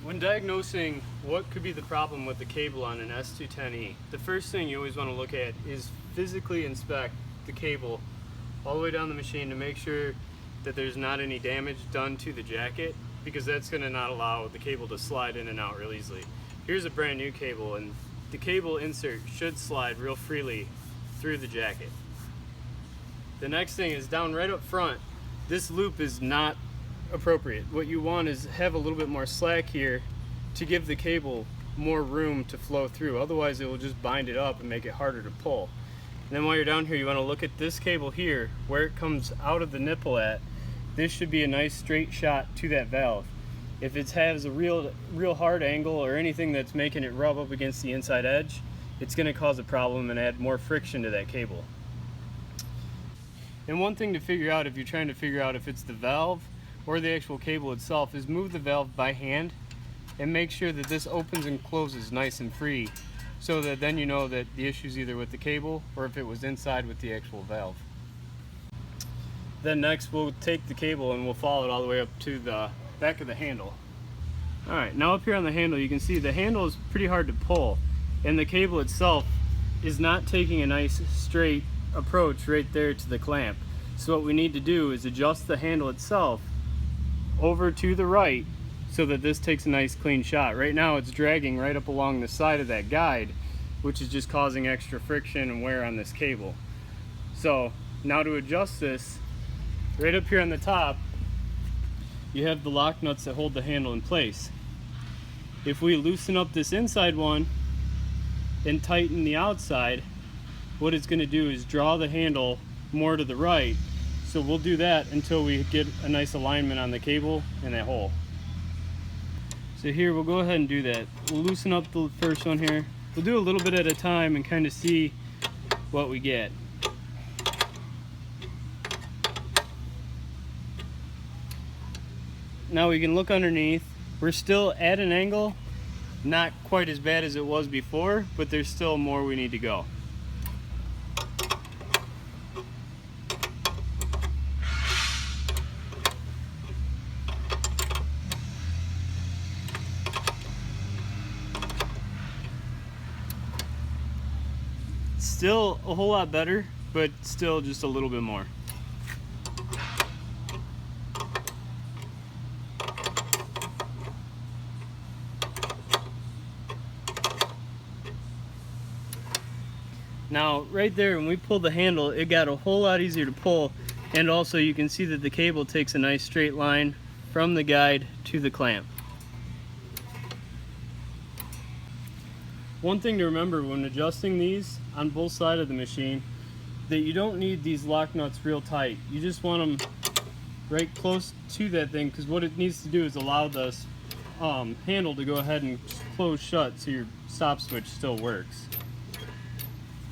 When diagnosing what could be the problem with the cable on an S210E, the first thing you always want to look at is physically inspect the cable all the way down the machine to make sure that there's not any damage done to the jacket, because that's going to not allow the cable to slide in and out real easily. Here's a brand new cable, and the cable insert should slide real freely through the jacket. The next thing is down right up front. This loop is not appropriate. What you want is have a little bit more slack here to give the cable more room to flow through. Otherwise it will just bind it up and make it harder to pull. And then while you're down here, you want to look at this cable here where it comes out of the nipple at. This should be a nice straight shot to that valve. If it has a real hard angle or anything that's making it rub up against the inside edge, it's going to cause a problem and add more friction to that cable. And one thing to figure out if you're trying to figure out if it's the valve or the actual cable itself is move the valve by hand and make sure that this opens and closes nice and free, so that then you know that the issue is either with the cable or if it was inside with the actual valve. Then next we'll take the cable and we'll follow it all the way up to the back of the handle. Alright, now up here on the handle you can see the handle is pretty hard to pull, and the cable itself is not taking a nice straight approach right there to the clamp. So what we need to do is adjust the handle itself over to the right so that this takes a nice clean shot. Right now it's dragging right up along the side of that guide, which is just causing extra friction and wear on this cable. So now to adjust this, right up here on the top you have the lock nuts that hold the handle in place. If we loosen up this inside one and tighten the outside, what it's going to do is draw the handle more to the right. So we'll do that until we get a nice alignment on the cable and that hole. So here we'll go ahead and do that. We'll loosen up the first one here. We'll do a little bit at a time and kind of see what we get. Now we can look underneath. We're still at an angle, not quite as bad as it was before, but there's still more we need to go. Still a whole lot better, but still just a little bit more. Now right there when we pulled the handle, it got a whole lot easier to pull, and also you can see that the cable takes a nice straight line from the guide to the clamp. One thing to remember when adjusting these on both sides of the machine, that you don't need these lock nuts real tight. You just want them right close to that thing, because what it needs to do is allow this handle to go ahead and close shut so your stop switch still works.